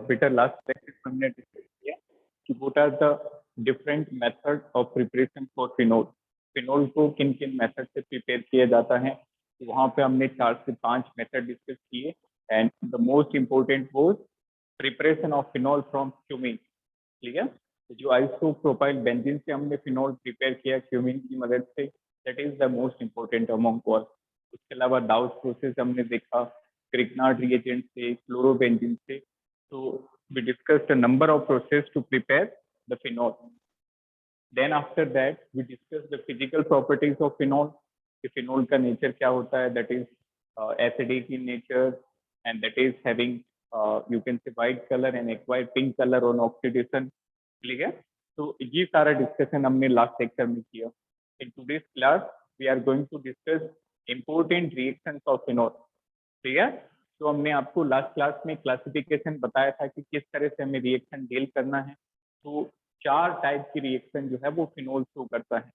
बेटा last lecture में हमने डिस्कस किया कि what are the different method of preparation for phenol. Phenol को किन किन मेथड से प्रिपेयर किया जाता है, वहां पे हमने 4 से 5 मेथड डिस्कस किए and the most important was preparation of phenol from cumene. Clear? जो आइसोप्रोपाइल बेंजीन से हमने फिनोल प्रिपेयर किया क्यूमीन की मदद से, that is the most important among all. उसके अलावा डाउस प्रोसेस हमने देखा क्रिकनार्ड रिएजेंट से, क्लोरोबेंजीन से। So we discussed a number of processes to prepare the phenol. Then after that we discussed the physical properties of phenol. The phenol का nature क्या होता है, that is acidic in nature and that is having you can say white color and acquired pink color on oxidation. Clear? So ये सारा discussion हमने last lecture में किया. In today's class we are going to discuss important reactions of phenol. Clear? तो हमने आपको last class में classification बताया था कि किस तरह से हमें रिएक्शन डील करना है। तो 4 टाइप की रिएक्शन जो है वो फिनोल शो करता है।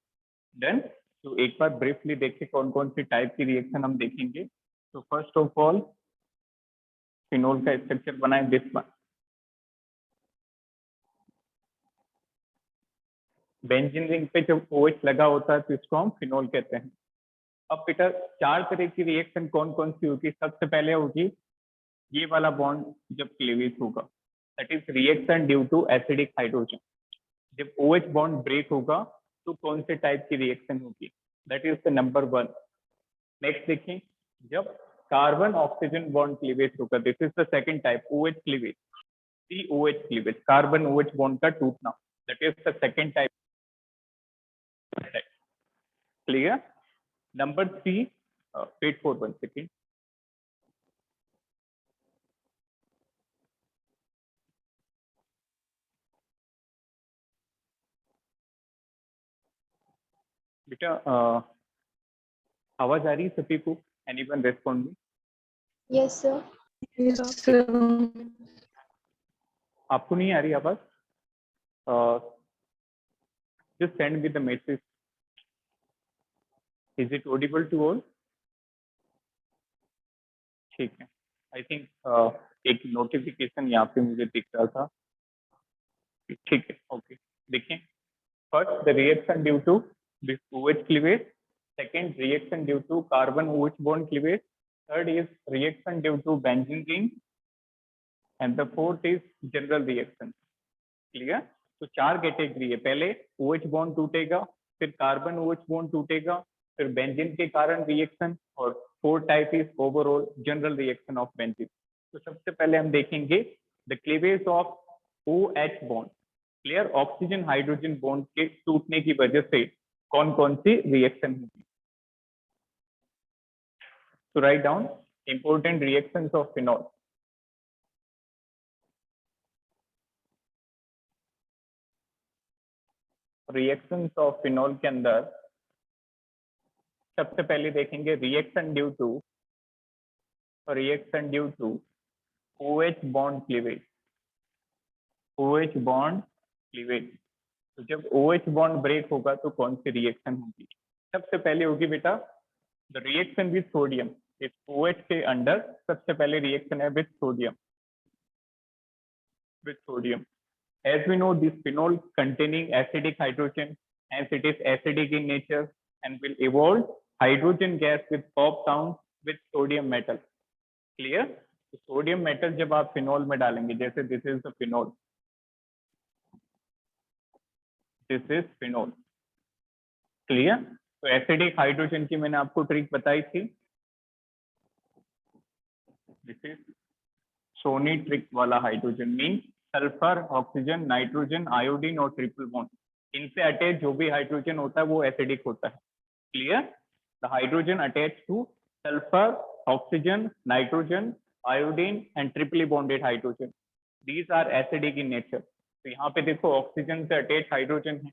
देन तो एक बार ब्रीफली देखिए कौन कौन सी टाइप की रिएक्शन हम देखेंगे। तो फर्स्ट ऑफ ऑल फिनोल का स्ट्रक्चर बनाए दिस वन। बेंजीन रिंग पे जब OH लगा होता है तो इसको हम फिनोल कहते हैं। अब बेटा 4 तरह की रिएक्शन कौन कौन सी होगी। सबसे पहले होगी ये वाला बॉन्ड जब क्लीवेज होगा, that is reaction due to acidic hydrogen. जब OH बॉन्ड ब्रेक होगा तो कौन से टाइप की रिएक्शन होगी, that is the number 1। Next देखिए, जब कार्बन ऑक्सीजन बॉन्ड क्लीवेज होगा, this is the second type, OH cleavage, COH cleavage, carbon OH bond का टूटना, that is the second type. Clear? Number 3, wait for 1 second. बेटा आवाज आ रही है सभी को? Anyone respond me? Yes sir. आपको नहीं आ रही आवाज? Just send me the message. Is it audible to all? ठीक है। आई थिंक एक नोटिफिकेशन यहाँ पे मुझे दिख रहा था। ठीक है, ओके। देखिए, first the reaction due to this OH cleavage, second reaction due to carbon OH bond cleavage, third is reaction due to benzene ring and the fourth is general reaction. Clear? तो 4 category है। पहले OH bond टूटेगा, फिर carbon OH bond टूटेगा, फिर benzene के कारण reaction, और 4 type is overall general reaction of benzene. तो सबसे पहले हम देखेंगे the cleavage of OH bond. Clear? Oxygen hydrogen bond के टूटने की वजह से कौन कौन सी रिएक्शन होगी। तो right down important reactions of phenol. Reactions of phenol के अंदर सबसे पहले देखेंगे reaction due to OH bond cleavage. OH bond cleavage, तो जब OH बॉन्ड ब्रेक होगा तो कौन सी रिएक्शन होगी। सबसे पहले होगी बेटा द रिएक्शन विद सोडियम। इस OH के अंदर सबसे पहले रिएक्शन है with sodium. As we know, this phenol containing acidic hydrogen, hence it is acidic in nature and will evolve hydrogen gas with pop down with sodium metal. Clear? तो sodium metal जब आप phenol में डालेंगे, जैसे this is the phenol, this is phenol. Clear? तो acidic hydrogen की मैंने आपको ट्रिक बताई थी, दिस इज सोनी ट्रिक वाला hydrogen, mean sulphur, oxygen, nitrogen, iodine और ट्रिपल बॉन्ड, इनसे अटैच जो भी हाइड्रोजन होता है वो एसिडिक होता है। Clear? The hydrogen attach to sulphur, oxygen, nitrogen, iodine and triply bonded hydrogen, these are acidic in nature. तो यहाँ पे देखो ऑक्सीजन से अटैच हाइड्रोजन है,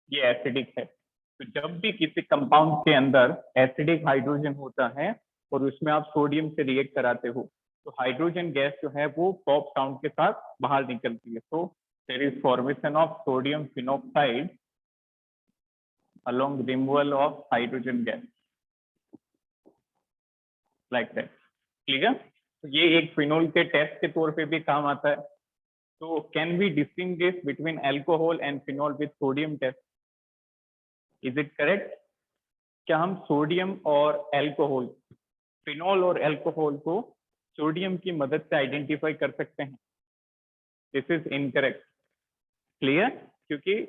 ये एसिडिक है। तो जब भी किसी कंपाउंड के अंदर एसिडिक हाइड्रोजन होता है और उसमें आप सोडियम से रिएक्ट कराते हो, तो हाइड्रोजन गैस जो है वो पॉप साउंड के साथ बाहर निकलती है। तो there is formation of sodium phenoxide along removal of hydrogen gas like that. Clear? तो ये एक फिनोल के टेस्ट के तौर पे भी काम आता है। So can we distinguish between alcohol and phenol with sodium test? Is it correct? क्या हम सोडियम और अल्कोहल, फिनॉल और अल्कोहल को सोडियम की मदद से आइडेंटिफाई कर सकते हैं? This is incorrect. क्लियर? क्योंकि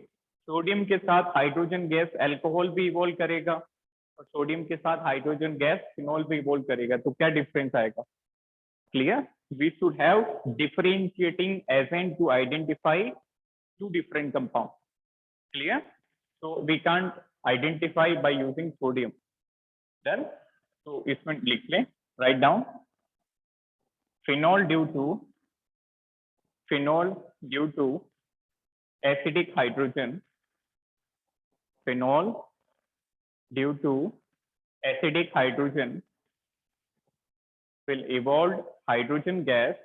सोडियम के साथ हाइड्रोजन गैस अल्कोहल भी इवॉल्व करेगा और सोडियम के साथ हाइड्रोजन गैस फिनॉल भी इवॉल्व करेगा, तो क्या डिफरेंस आएगा? Clear? We should have differentiating agent to identify two different compounds. Clear? So we can't identify by using sodium. Done? So इसमें लिख लें, write down phenol due to acidic hydrogen. Phenol due to acidic hydrogen will evolve hydrogen gas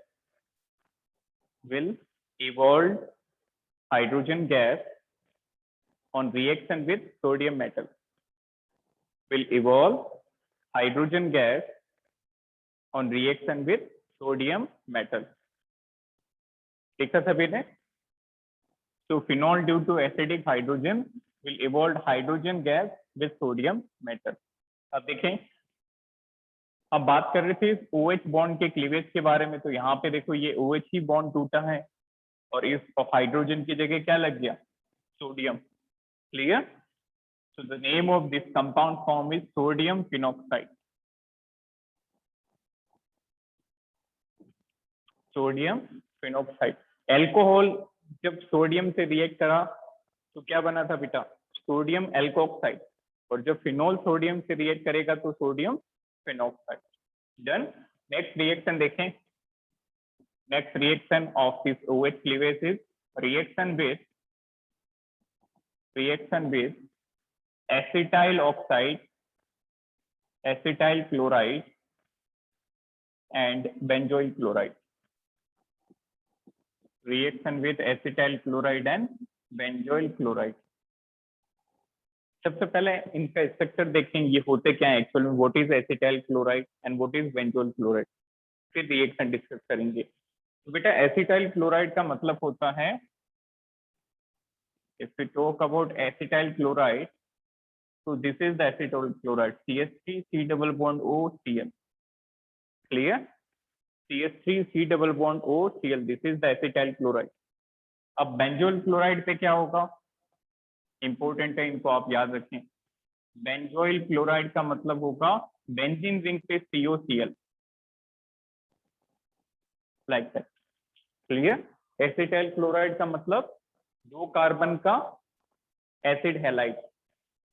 on reaction with sodium metal. Will evolve hydrogen gas on reaction with sodium metal. देखा सभी ने? So phenol due to acidic hydrogen will evolve hydrogen gas with sodium metal. अब देखें, अब बात कर रहे थे OH बॉन्ड के क्लीवेज के बारे में, तो यहाँ पे देखो ये OH ही बॉन्ड टूटा है और इस हाइड्रोजन की जगह क्या लग गया? Sodium. Clear? So the name of this compound form is sodium phenoxide. Sodium phenoxide. Alcohol जब सोडियम से रिएक्ट करा तो क्या बना था बेटा? Sodium alkoxide. और जब फिनॉल सोडियम से रिएक्ट करेगा तो sodium phenoxide. Done? Next reaction देखें। Next reaction of this OH cleavage is reaction with acetyl oxide, acetyl chloride and benzoyl chloride. Reaction with acetyl chloride and benzoyl chloride. सबसे पहले इनका structure देखें, ये होते क्या है एक्चुअल में, what is acetyl chloride and what is benzoyl chloride, फिर रिएक्शन डिस्कस करेंगे। तो बेटा एसिटाइल क्लोराइड का मतलब होता है, if we talk about acetyl chloride, so this is the acetyl chloride, CH3 C double bond O Cl. Clear? CH3 C double bond O Cl, this is the acetyl chloride. अब benzoyl chloride पे क्या होगा? Important है, इनको आप याद रखें। Benzoyl chloride का मतलब होगा बेंजीन रिंग पे COCl, like that. Clear? Acetyl chloride का मतलब दो कार्बन का acid halide,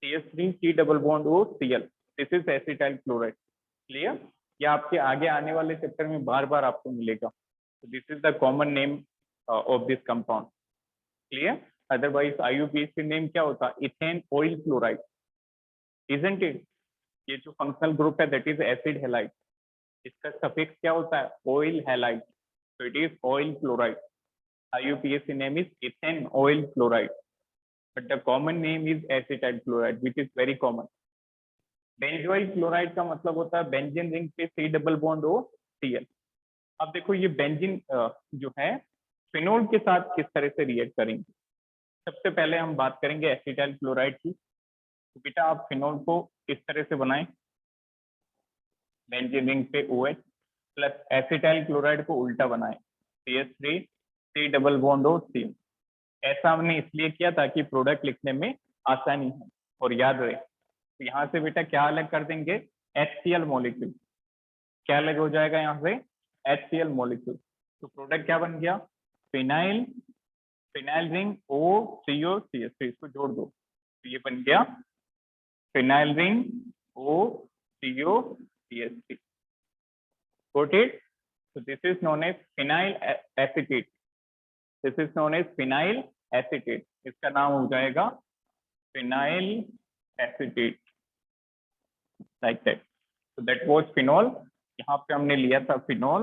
CH3 C double bond O Cl, this is acetyl chloride. Clear? ये आपके आगे आने वाले चैप्टर में बार बार आपको मिलेगा। This is the common name of this compound. Clear? Otherwise IUPAC name क्या होता? Ethane oil chloride, isn't it? ये जो फंक्शनल ग्रुप है दैट इज एसिड हैलाइड, इसका सफिक्स क्या होता है? Oil halide, so it is oil chloride. IUPAC name is ethane oil chloride, but the common name is acetyl chloride, which is very common. Benzoyl chloride का मतलब होता है benzene ring पे C double bond O Cl। अब देखो ये benzene जो है फिनोल के साथ किस तरह से रिएक्ट करेंगे। सबसे पहले हम बात करेंगे एसिटाइल क्लोराइड की। तो बेटा आप फिनोल को किस तरह से बनाएं? बेंजीन रिंग पे OH प्लस एसिटाइल क्लोराइड को उल्टा बनाएं, CH3 C double bond O Cl। ऐसा हमने इसलिए किया ताकि प्रोडक्ट लिखने में आसानी हो और याद रहे। तो यहाँ से बेटा क्या अलग कर देंगे? HCl molecule. क्या अलग हो जाएगा यहाँ से? HCl molecule. तो प्रोडक्ट क्या बन गया? फिनाइल, फिनाइल रिंग OCO-CH3, इसको जोड़ दो तो ये बन गया phenyl ring OCO-CH3। Got it? So this is known as phenyl acetate. This is known as phenyl acetate. इसका नाम हो जाएगा phenyl acetate, like that. So that was phenol. यहाँ पे हमने लिया था फिनॉल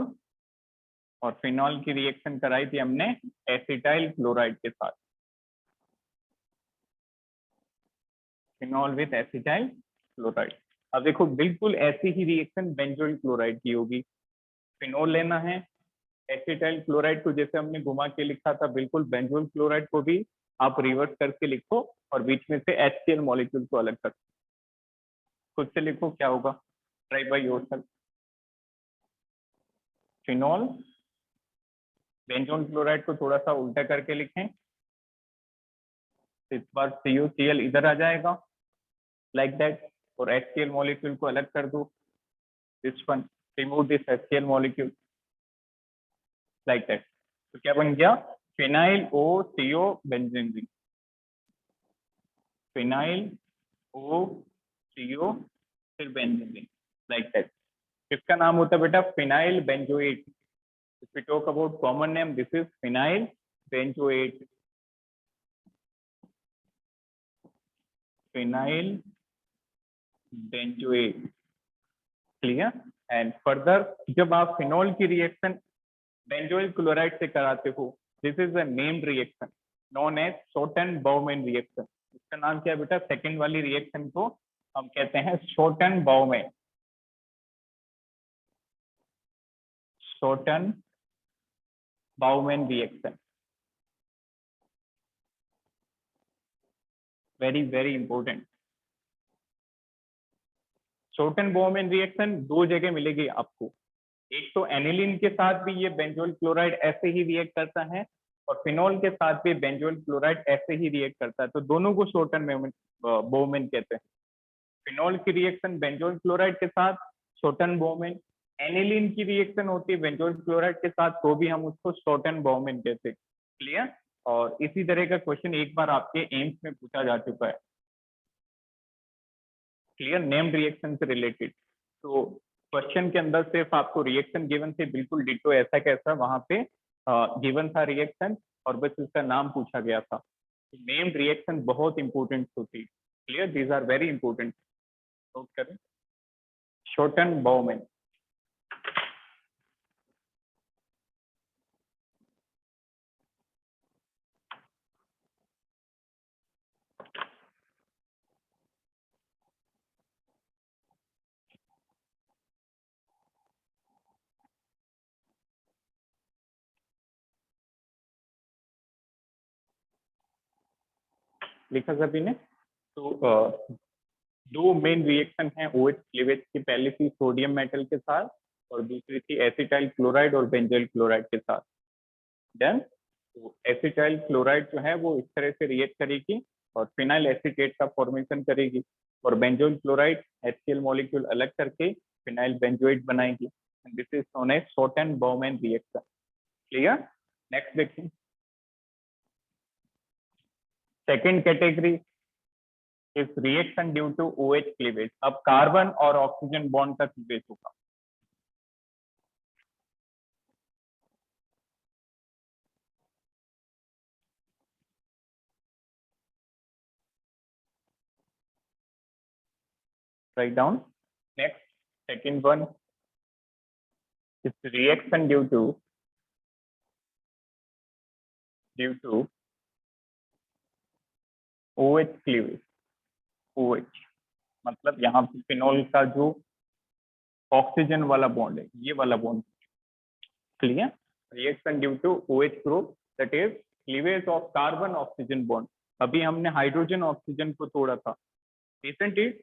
और फिनॉल की रिएक्शन कराई थी हमने एसिटाइल क्लोराइड के साथ, फिनॉल विद एसिटाइल क्लोराइड। अब देखो बिल्कुल ऐसी ही रिएक्शन बेंजोइल क्लोराइड की होगी। फिनॉल लेना है, एसिटाइल क्लोराइड को जैसे हमने घुमा के लिखा था, बिल्कुल बेंजोल क्लोराइड को भी आप रिवर्स करके लिखो और बीच में से HCl मॉलिक्यूल को अलग कर, खुद से लिखो क्या होगा, try by yourself. Phenol, benzoyl chloride को थोड़ा सा उल्टा करके लिखें, इस बार CuCl इधर आ जाएगा लाइक दैट, और HCl मॉलिक्यूल को अलग कर दो, this one, remove this HCl molecule like that. तो क्या बन गया, phenyl OCO benzene ring, phenyl OCO फिर बेंजीन रिंग लाइक दैट। इसका नाम होता है बेटा phenyl benzoate. If we talk about common name, this is phenyl benzoate, phenyl benzoate, clear. And further जब आप फिनॉल की रिएक्शन बेंजोइल क्लोराइड से कराते हो, this is a named reaction known as Schotten Baumann reaction. इसका नाम क्या है बेटा, सेकंड वाली रिएक्शन को हम कहते हैं Schotten Baumann, Schotten Baumann reaction, very very important. Schotten Baumann reaction दो जगह मिलेगी आपको, एक तो एनिलीन के साथ भी ये बेंजोइल क्लोराइड ऐसे ही रिएक्ट करता है, और फिनॉल के साथ भी बेंजोइल क्लोराइड ऐसे ही रिएक्ट करता है, तो दोनों को शॉर्टन बाउमैन कहते हैं। फिनॉल की रिएक्शन बेंजोइल क्लोराइड के साथ शॉर्टन बाउमैन, एनिलीन की रिएक्शन होती है बेंजोइल क्लोराइड के साथ, तो भी हम उसको शॉर्टन बाउमैन कहते हैं, क्लियर। और इसी तरह का क्वेश्चन एक बार आपके एम्स में पूछा जा चुका है, क्लियर, नेम्ड रिएक्शन से रिलेटेड। तो क्वेश्चन के अंदर सिर्फ आपको रिएक्शन गिवन थे, बिल्कुल डिटो ऐसा कैसा वहां पे गिवन था रिएक्शन, और बस उसका नाम पूछा गया था। नेम्ड रिएक्शन बहुत इंपॉर्टेंट होती है, clear, these are very important, note करें। शॉर्टन बाउमैन, लिखा सभी ने। तो दो मेन रिएक्शन है OH क्लीवेज की, पहली थी सोडियम मेटल के साथ और दूसरी थी एसिटाइल क्लोराइड और बेंजोइल क्लोराइड के साथ। देन तो एसिटाइल क्लोराइड जो है वो इस तरह से रिएक्ट करेगी और फिनाइल एसीटेट का फॉर्मेशन करेगी, और बेंजोइल क्लोराइड HCl मॉलिक्यूल अलग करके फिनाइल बेंजोइट बनाएगी, this is known as Schotten Baumann reaction, clear. Next देखिए, second category is reaction due to OH cleavage. अब कार्बन और ऑक्सीजन बॉन्ड का क्लीवेज होगा, write down. Next, second one is reaction due to OH cleavage. OH मतलब यहाँ पे phenol का जो ऑक्सीजन वाला बॉन्ड है, ये वाला bond, clear. Reaction due to OH group, that is cleavage of carbon oxygen bond. अभी हमने हाइड्रोजन ऑक्सीजन को तोड़ा था, रिसेंट इट,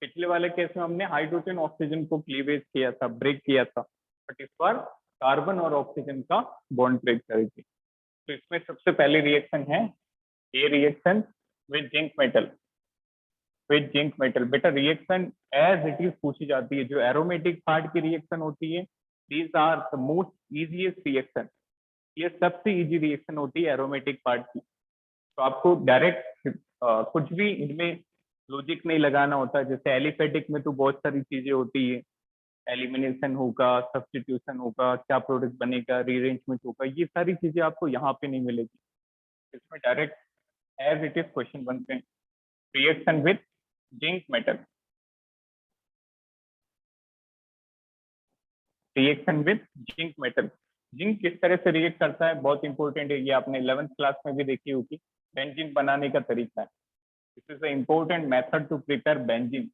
पिछले वाले केस में हमने हाइड्रोजन ऑक्सीजन को क्लीवेज किया था, ब्रेक किया था, बट इस बार कार्बन और ऑक्सीजन का बॉन्ड ब्रेक करेगी। तो इसमें सबसे पहले रिएक्शन है ए reaction with zinc metal, with zinc metal. बेटा रिएक्शन एज इट इज पूछी जाती है, जो एरोमेटिक पार्ट की रिएक्शन होती है, these are the most easiest reaction, ये सबसे इजी रिएक्शन होती है एरोमेटिक पार्ट की। तो आपको डायरेक्ट कुछ भी इनमें लॉजिक नहीं लगाना होता, जैसे एलिफेटिक में तो बहुत सारी चीजें होती है, एलिमिनेशन होगा, सब्स्टिट्यूशन होगा, क्या प्रोडक्ट बनेगा, रीअरेंजमेंट होगा, ये सारी चीजें आपको यहाँ पे नहीं मिलेगी। इसमें direct as it is question बनते हैं। Reaction with zinc metal, reaction with zinc metal, zinc किस तरह से रिएक्ट करता है बहुत इंपॉर्टेंट है, ये आपने 11th क्लास में भी देखी होगी। बेंजीन बनाने का तरीका है, this is the important method to prepare benzene.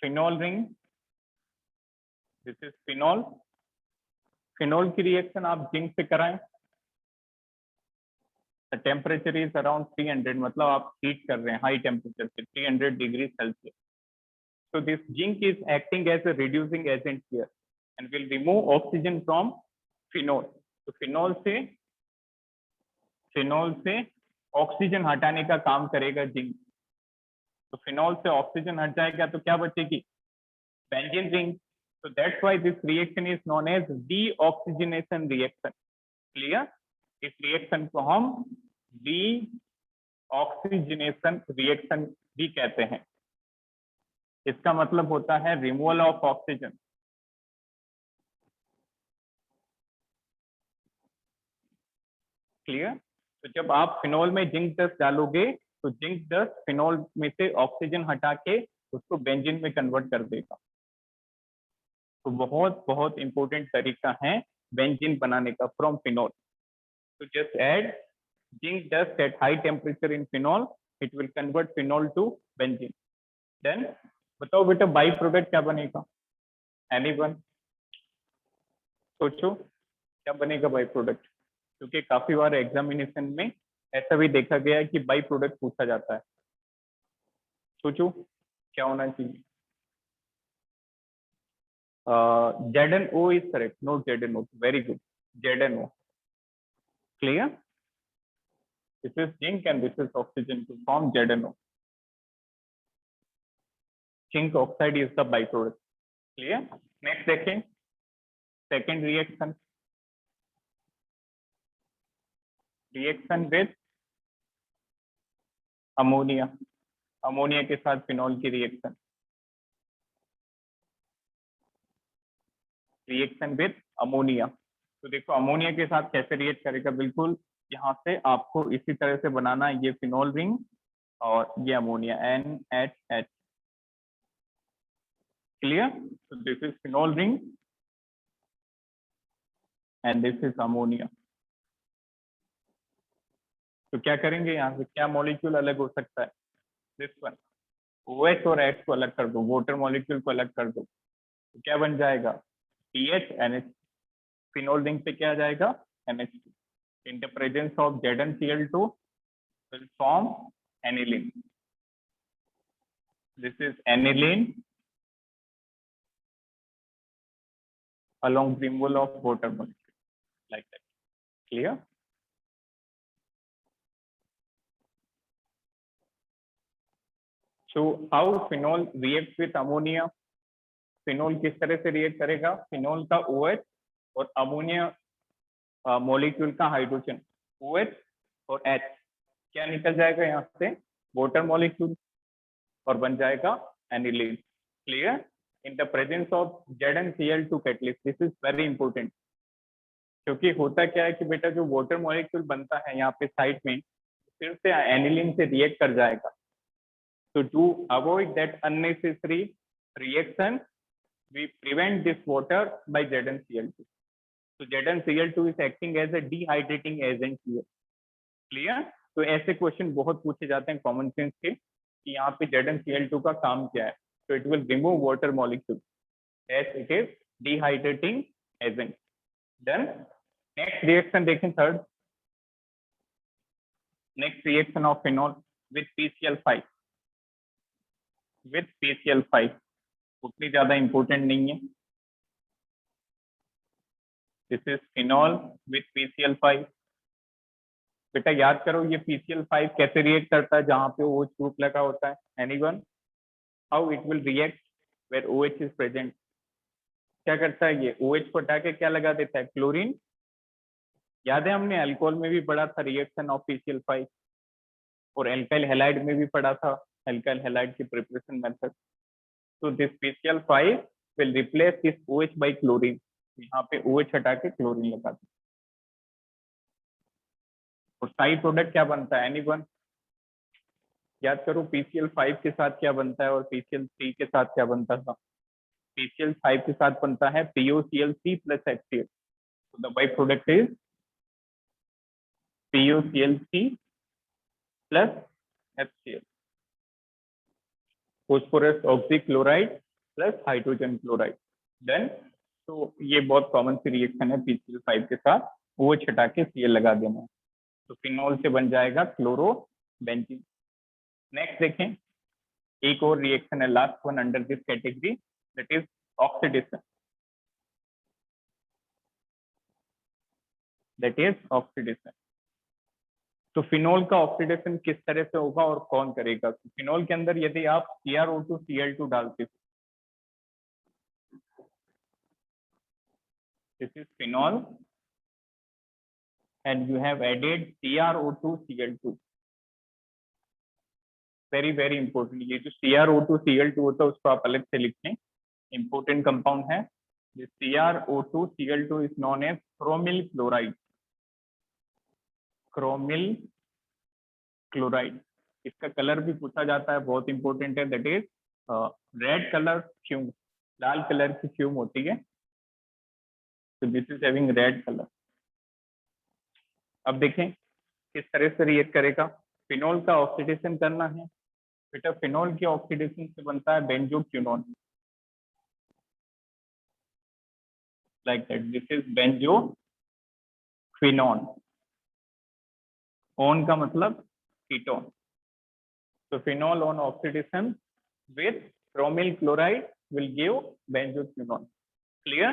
Phenol ring, this is phenol, phenol की रिएक्शन आप जिंक से कराएं, टेम्परेचर इज अराउंड 300, मतलब आप हीट कर रहे हैं हाई टेम्परेचर पे 300 degree Celsius. So this zinc is acting as a reducing agent here and will remove oxygen from phenol. तो फिनोल से ऑक्सीजन हटाने का काम करेगा जिंक. तो फिनोल से ऑक्सीजन हट जाएगा तो क्या बचेगी? Benzene ring. So that's why this reaction is known as deoxygenation reaction. Clear? इस रिएक्शन को हम deoxygenation reaction भी कहते हैं. इसका मतलब होता है रिमूवल ऑफ ऑक्सीजन. क्लियर? तो जब आप फिनोल में जिंक डस्ट डालोगे तो जिंक डस्ट फिनोल में से ऑक्सीजन हटा के उसको बेंजीन में कन्वर्ट कर देगा. तो बहुत बहुत इंपॉर्टेंट तरीका है बेंजीन बनाने का फ्रॉम फिनोल. तो just add zinc dust at high temperature in phenol, it will convert phenol to benzene. Then बताओ बेटा बाई प्रोडक्ट क्या बनेगा? एनीवन? सोचो क्या बनेगा बाई प्रोडक्ट, क्योंकि काफी बार एग्जामिनेशन में ऐसा भी देखा गया है कि बाई प्रोडक्ट पूछा जाता है. सोचो क्या होना चाहिए? ZnO is correct, not ZnO. Very good. ZnO. Clear? This is zinc and this is oxygen to form ZnO. Zinc oxide is the byproduct. Clear? Next देखें, second reaction. Reaction with ammonia. Ammonia के साथ phenol की reaction. Reaction with ammonia. तो देखो ammonia के साथ कैसे react करेगा, बिल्कुल यहाँ से आपको इसी तरह से बनाना है. ये फिनोल रिंग और ये अमोनिया NHH. क्लियर? तो this is phenol ring and this is ammonia. तो क्या करेंगे यहाँ से, क्या मॉलिक्यूल अलग हो सकता है? This one. OH और H को अलग कर दो, वाटर मॉलिक्यूल को अलग कर दो, तो क्या बन जाएगा? PHNH. फिनोल रिंग पे क्या आ जाएगा? NH2. In the presence of ZnCl2 will form aniline. This is aniline along removal of water molecule, like that. Clear? So how phenol reacts with ammonia? Phenol किस तरह से रिएक्ट करेगा? Phenol का OH और ammonia molecule का hydrogen OH और H क्या निकल जाएगा यहाँ से? वाटर मॉलिक्यूल, और बन जाएगा aniline. Clear? In the presence of ZnCl2 catalyst. This is very important, क्योंकि होता क्या है कि बेटा जो वाटर मॉलिक्यूल बनता है यहाँ पे साइड में फिर से एनिलीन से रिएक्ट कर जाएगा. तो to avoid that unnecessary reaction we prevent this water by ZnCl2. So ZnCl2 is acting as a dehydrating agent here. Clear? तो ऐसे क्वेश्चन बहुत पूछे जाते हैं कॉमन सेंस के कि यहाँ पे ZnCl2 का काम क्या है. So it will remove water molecule as it is dehydrating agent. Then next reaction देखें, third. Next reaction of phenol with PCl5. With PCl5 उतनी ज्यादा इंपॉर्टेंट नहीं है. This is phenol with PCl5. बेटा याद करो ये PCl5 कैसे रिएक्ट करता है जहां पे OH ग्रुप लगा होता है? Anyone? How it will react where OH is present? क्या करता है ये? OH को हटा के क्या लगा देता है? क्लोरीन. याद है हमने अल्कोहल में भी पढ़ा था रिएक्शन ऑफ PCl5, और एल्काइल हैलाइड में भी पढ़ा था एल्काइल हैलाइड की प्रिपरेशन मेथड. तो this PCl5 will replace this OH by chlorine. यहाँ पे OH हटा के क्लोरीन लगा दो. और साइड प्रोडक्ट क्या बनता है? एनीवन? याद करो PCl5 के साथ क्या बनता है और PCl3 के साथ क्या बनता था? PCl5 के साथ बनता है POCl3 plus HCl. So the by product is POCl3 plus HCl. Phosphorus oxychloride plus hydrogen chloride. Then तो ये बहुत कॉमन सी रिएक्शन है PCl5 के साथ, वो छटा के Cl लगा देना है, तो फिनोल से बन जाएगा क्लोरो बेंजीन। नेक्स्ट देखें, एक और रिएक्शन है, last one under this category, that is oxidation. That is oxidation. तो फिनोल का ऑक्सीडेशन किस तरह से होगा और कौन करेगा? तो फिनोल के अंदर यदि आप CrO2 Cl2 डालते हो, this is phenol and you have added CrO2 Cl2, very very important. ये जो CrO2 Cl2 होता है उसको आप अलग से लिखें, इंपॉर्टेंट कंपाउंड है। CrO2 Cl2 is known as chromyl chloride. Chromyl chloride, इसका कलर भी पूछा जाता है, बहुत इंपॉर्टेंट है, that is red colour fume, लाल कलर की फ्यूम होती है, तो this is having red colour. अब देखें किस तरह से रिएक्ट करेगा। फिनोल का ऑक्सीडेशन करना है बेटा, फिनोल के ऑक्सीडेशन से बनता है benzoquinone, like that, this is benzoquinone. On का मतलब कीटोन, तो phenol on oxidation with chromyl chloride will give benzoquinone. Clear?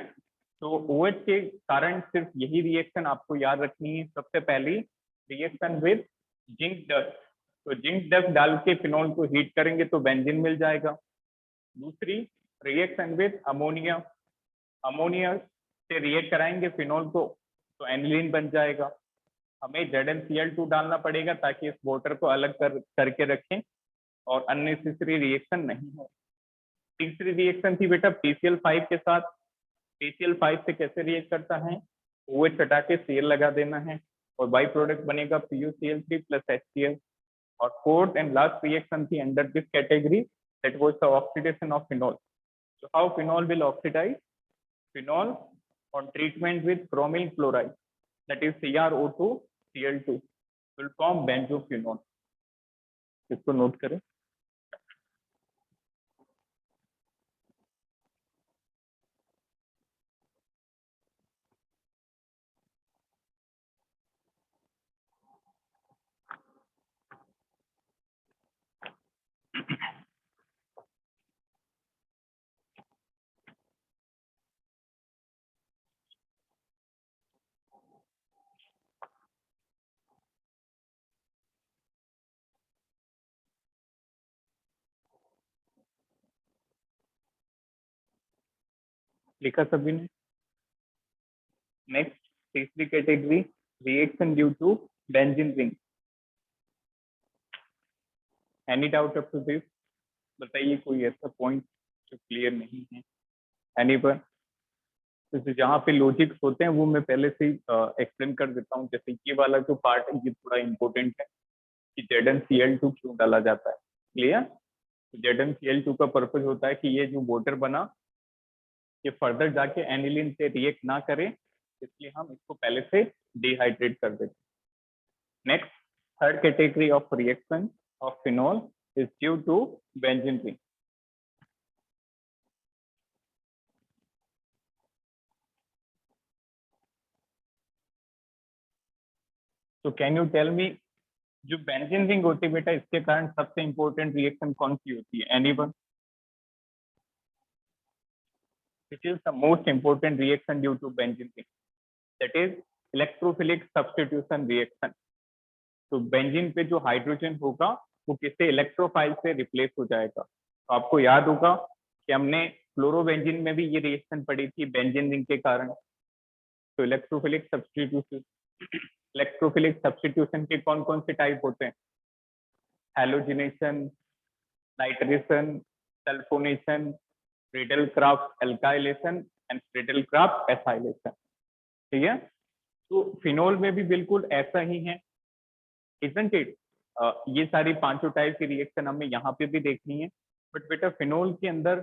तो OH के कारण सिर्फ यही रिएक्शन आपको याद रखनी है। सबसे पहली रिएक्शन विद जिंक डस्ट, तो जिंक डस्ट डाल के फिनोल को हीट करेंगे तो बेंजीन मिल जाएगा। दूसरी रिएक्शन विद अमोनिया, अमोनिया से रिएक्ट कराएंगे फिनोल को तो एनिलीन बन जाएगा। हमें ZnCl2 डालना पड़ेगा ताकि इस वाटर को अलग करके रखें और अननेसेसरी रिएक्शन नहीं हो। तीसरी रिएक्शन थी बेटा PCl5 के साथ। PCl5 से कैसे रिएक्ट करता है, OH हटा के Cl लगा देना है और बाई प्रोडक्ट बनेगा PuCl3 प्लस HCl। और फोर्थ एंड लास्ट रिएक्शन थी under this category, that was the oxidation of phenol. So how phenol will oxidize? Phenol on treatment with chromyl chloride, that is CrO2 Cl2, will form benzoquinone. इसको note करें। लिखा सभी ने? Next तीसरी category, reaction due to benzene ring. Any doubt up to this? बताइए कोई ऐसा point जो क्लियर नहीं है एनी पर? तो जहाँ पे लॉजिक्स होते हैं वो मैं पहले से ही एक्सप्लेन कर देता हूँ। जैसे ये वाला जो पार्ट है ये थोड़ा इंपॉर्टेंट है कि ZnCl2 क्यों डाला जाता है। क्लियर? तो ZnCl2 का पर्पज होता है कि ये जो वाटर बना ये फर्दर जाके एनिलीन से रिएक्ट ना करे, इसलिए हम इसको पहले से डिहाइड्रेट कर देते हैं। Next third category of reaction of phenol is due to benzene ring. तो कैन यू टेल मी, जो बेंजीन रिंग होती है बेटा इसके कारण सबसे इंपॉर्टेंट रिएक्शन कौन सी होती है? Anyone? Which is the most important reaction due to benzene ring? That is electrophilic substitution reaction. तो बेंजीन पे जो हाइड्रोजन होगा वो किसी इलेक्ट्रोफाइल से रिप्लेस हो जाएगा। तो आपको याद होगा कि हमने क्लोरोबेंजीन में भी ये रिएक्शन पढ़ी थी बेंजीन रिंग के कारण। तो इलेक्ट्रोफिलिक सब्स्टिट्यूशन के कौन कौन से टाइप होते हैं? Halogenation, nitration, sulphonation, Friedel-Crafts alkylation and Friedel-Crafts acylation. ठीक है? तो फिनोल में भी बिल्कुल ऐसा ही है, इजंट इट? ये सारी पांचों टाइप की रिएक्शन हमें यहाँ पे भी देखनी है, बट बेटा फिनोल के अंदर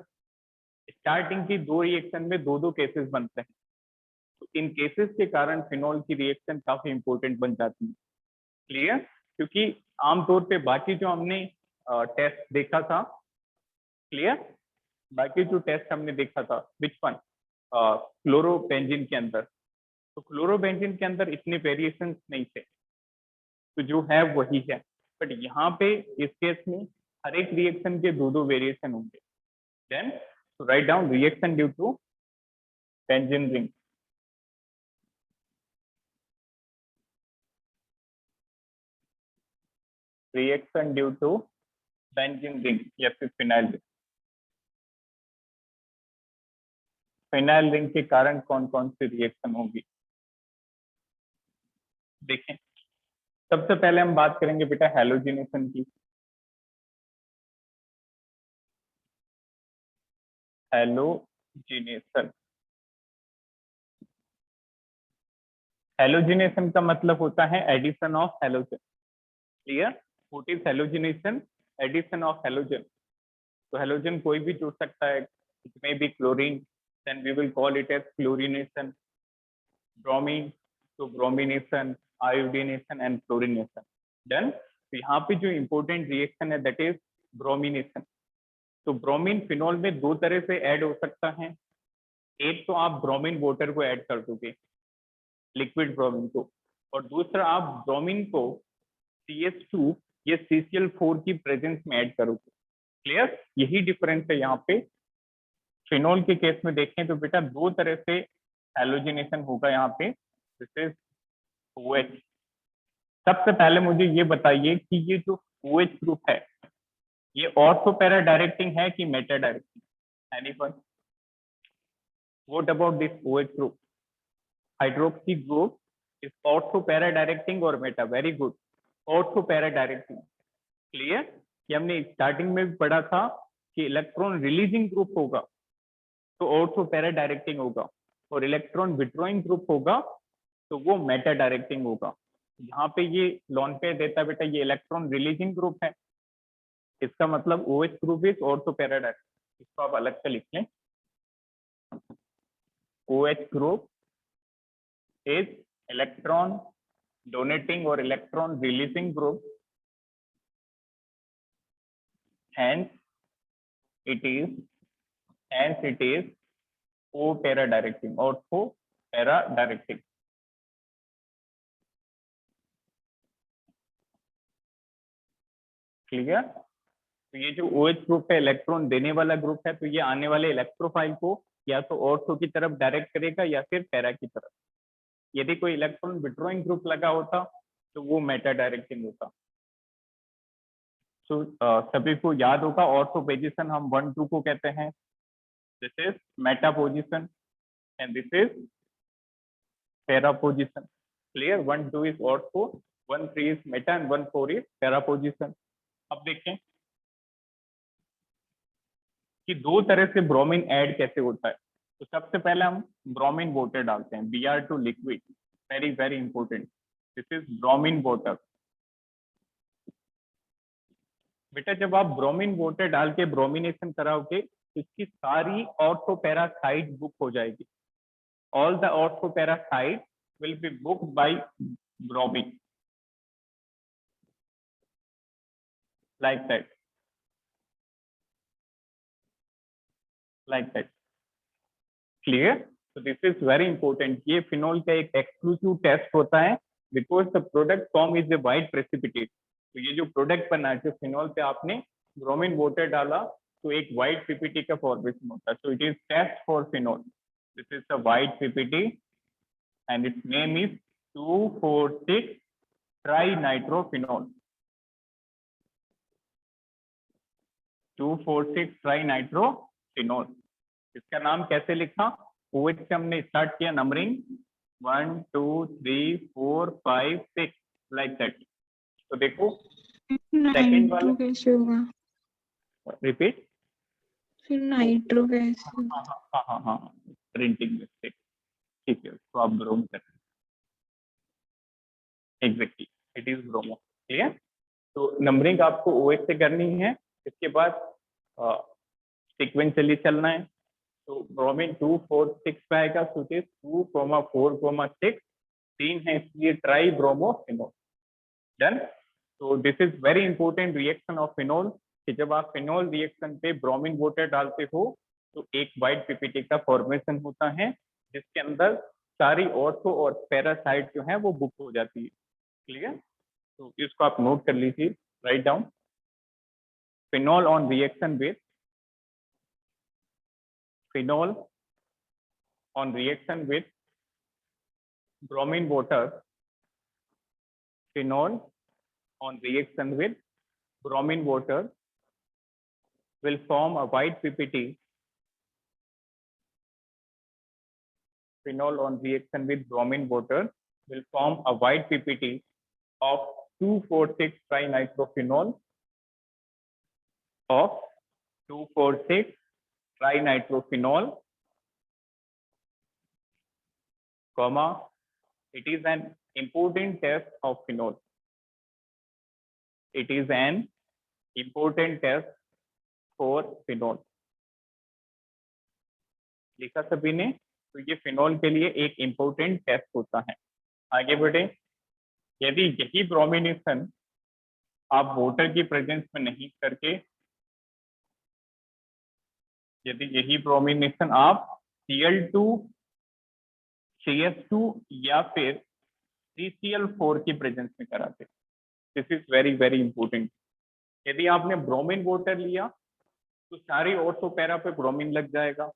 स्टार्टिंग की दो रिएक्शन में दो दो केसेस बनते हैं। तो इन केसेस के कारण फिनोल की रिएक्शन काफी इंपॉर्टेंट बन जाती है। क्लियर? क्योंकि आमतौर पे बाकी जो हमने टेस्ट देखा था, क्लियर, बाकी जो टेस्ट हमने देखा था, विच वन? क्लोरोबेंजीन के अंदर, तो क्लोरोबेंजीन के अंदर इतने वेरिएशन नहीं थे, तो जो है वही है। बट यहाँ पे इस केस में हर एक रिएक्शन के दो दो वेरिएशन होंगे। देन तो right down reaction due to benzene ring, reaction due to benzene ring या फिर फिनाइल रिंग। फिनाइल रिंग के कारण कौन कौन सी रिएक्शन होगी देखें। सबसे पहले हम बात करेंगे बेटा हैलोजिनेशन की। हैलोजिनेशन, हैलोजिनेशन का मतलब होता है addition of halogen. Clear? What is halogenation? Addition of halogen. तो हैलोजन कोई भी जुड़ सकता है, it may be chlorine, then we will call it as chlorination. Bromine, तो bromination, iodination and chlorination. Done. तो यहाँ पे जो इंपॉर्टेंट रिएक्शन है दैट इज ब्रोमिनेशन। तो ब्रोमीन फिनोल में दो तरह से ऐड हो सकता है। एक तो आप ब्रोमीन वाटर को ऐड कर दोगे, लिक्विड ब्रोमीन को, और दूसरा आप ब्रोमीन को CH2 या CCl4 की प्रेजेंस में ऐड करोगे। क्लियर? यही डिफरेंस है यहाँ पे। फिनोल के केस में देखें तो बेटा दो तरह से हैलोजिनेशन होगा यहाँ पे। This is OH। सबसे पहले मुझे ये बताइए कि ये जो OH ग्रुप है ये ऑर्थो पैरा डायरेक्टिंग है कि meta directing? Anyone? What about this OH group? Hydroxy group is ortho para directing और meta? Very good, ortho para directing. Clear? ये हमने स्टार्टिंग में भी पढ़ा था कि इलेक्ट्रॉन रिलीजिंग ग्रुप होगा तो ऑर्थो पैरा डायरेक्टिंग होगा, और इलेक्ट्रॉन विड्रॉइंग ग्रुप होगा तो वो मेटा डायरेक्टिंग होगा। यहाँ पे ये लॉन पे देता है बेटा ये इलेक्ट्रॉन रिलीजिंग ग्रुप है, इसका मतलब OH group is ortho para directing. इसको आप अलग से लिख लें, OH group is electron donating or electron releasing group, hence it is O para directing or O para directing। Clear? तो ये जो OH ग्रुप है इलेक्ट्रॉन देने वाला ग्रुप है, तो ये आने वाले इलेक्ट्रोफाइल को या तो ऑर्थो की तरफ डायरेक्ट करेगा या फिर पैरा की तरफ। यदि कोई इलेक्ट्रॉन विड्रॉइंग ग्रुप लगा होता तो वो मेटा डायरेक्टिंग होता। तो सभी को याद होगा ऑर्थो पोजीशन हम 1 2 को कहते हैं, this is Meta position and this is para position. Clear? 1 2 is ortho, 1 3 is Meta and 1 4 is para position. अब देखें कि दो तरह से ब्रोमीन ऐड कैसे होता है। तो सबसे पहले हम ब्रोमीन वाटर डालते हैं, Br2 liquid, very very important. This is bromine water. बेटा जब आप ब्रोमीन वाटर डाल के ब्रोमिनेशन कराओगे तो इसकी सारी ऑर्थो पैरा साइड बुक हो जाएगी। All the ortho para side will be booked by bromine, like that, like that. Clear? तो दिस इज वेरी इंपॉर्टेंट। ये फिनोल का एक एक्सक्लूसिव टेस्ट होता है because the product form is a white precipitate. तो ये जो प्रोडक्ट बना है जो फिनोल पे आपने ब्रोमीन वाटर डाला तो एक व्हाइट पीपीटी का फॉर्मेशन होता है। So it is test for phenol. This is the white PPT and its name is 2,4,6 trinitrophenol. 2,4,6 trinitrophenol. इसका नाम कैसे लिखा? OH से हमने स्टार्ट किया नंबरिंग 1 2 3 4 5 6 लाइक दैट। तो देखो सेकंड वाला कैसे होगा? रिपीट। फिर नाइट्रो कैसे? हाँ प्रिंटिंग मिस्टेक, ठीक है तो आप ब्रोम कर exactly it is bromo. Clear? तो नंबरिंग आपको OH से करनी है, इसके बाद सीक्वेंशियली चलना है। तो ब्रोमीन 2 4 6 पे आएगा, सो इट इज 2, 4, 6, 3 है इसलिए ट्राई ब्रोमोफिनोल। डन। तो this is very important reaction of phenol कि जब आप फिनोल रिएक्शन पे ब्रोमीन वाटर डालते हो तो एक वाइट पीपीटी का फॉर्मेशन होता है जिसके अंदर सारी ऑर्थो और पैरासाइट जो है वो बुक हो जाती है। क्लियर? तो इसको आप नोट कर लीजिए, write down. Phenol on reaction with phenol on reaction with bromine water, phenol on reaction with bromine water will form a white PPT. Phenol on reaction with bromine water will form a white PPT of 2,4,6 trinitrophenol of 2,4,6 trinitrophenol, comma, it is an important test of phenol. It is an important test for phenol. लिखा सभी ने? तो ये phenol के लिए एक important test होता है। आगे बढ़े। यदि यही ब्रोमिनेशन आप वाटर की प्रेजेंस में नहीं करके, यदि यही ब्रोमिनेशन आप Cl2, CS2 या फिर CCl4 की प्रेजेंस में कराते, this is very very important. यदि आपने ब्रोमीन वाटर लिया तो सारी ऑर्थो पैरा पे ब्रोमीन लग जाएगा।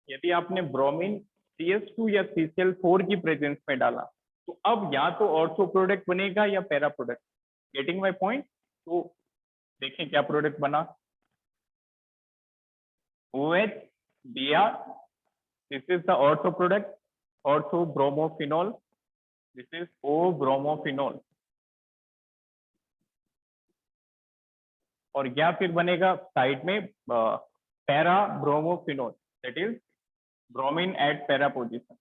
यदि आपने ब्रोमीन CS2 या CCl4 की प्रेजेंस में डाला तो अब या तो ऑर्थो प्रोडक्ट बनेगा या para product. Getting my point? तो देखें क्या प्रोडक्ट बना। OH Br, this is the ortho product, ortho bromophenol, this is O bromophenol। और या फिर बनेगा साइड में para bromophenol, that is bromine eight para position,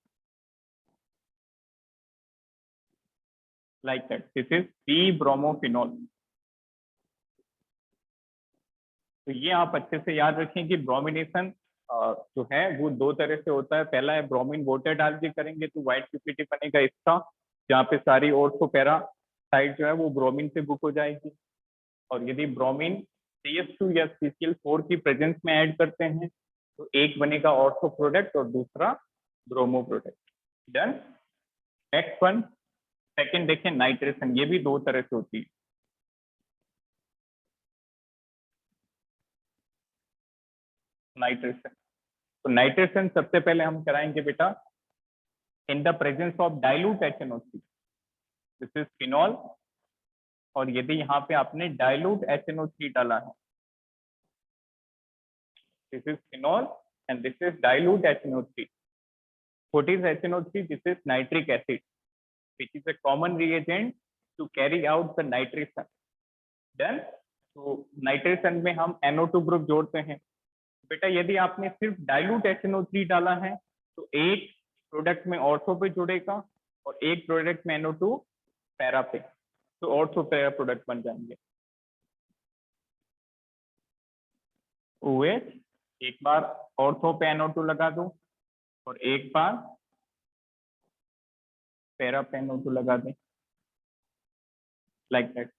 like that, this is P bromophenol. तो ये आप अच्छे से याद रखें कि ब्रोमिनेशन जो है वो दो तरह से होता है। पहला है ब्रोमीन वाटर डाल के करेंगे तो व्हाइट पीपीटी बनेगा इसका, जहाँ पे सारी ऑर्थो पैरा साइड जो है वो ब्रोमीन से बुक हो जाएगी। और यदि ब्रोमीन CS2 या CCl4 की प्रेजेंस में ऐड करते हैं तो एक बनेगा ऑर्थो प्रोडक्ट और दूसरा bromo product. Done. Next one, second देखें, नाइट्रेशन। ये भी दो तरह से होती है। नाइट्रेशन, तो नाइट्रेशन सबसे पहले हम कराएंगे बेटा in the presence of dilute HNO3, this is phenol. और यदि यहाँ पे आपने डाइल्यूट HNO3 डाला है, this is phenol and this is dilute HNO3. What is HNO3? This is nitric acid, which is a common reagent to carry out the nitration. Then, तो nitration में हम NO2 ग्रुप जोड़ते हैं। बेटा यदि आपने सिर्फ डाइल्यूट HNO3 डाला है तो एक प्रोडक्ट में ऑर्थो पे जुड़ेगा और एक प्रोडक्ट में NO2 पैरा पे, तो ऑर्थो पैरा प्रोडक्ट बन जाएंगे। OH एक बार ऑर्थो पे NO2 लगा दो और एक बार पैरा पे NO2 लगा दें, लाइक दैट।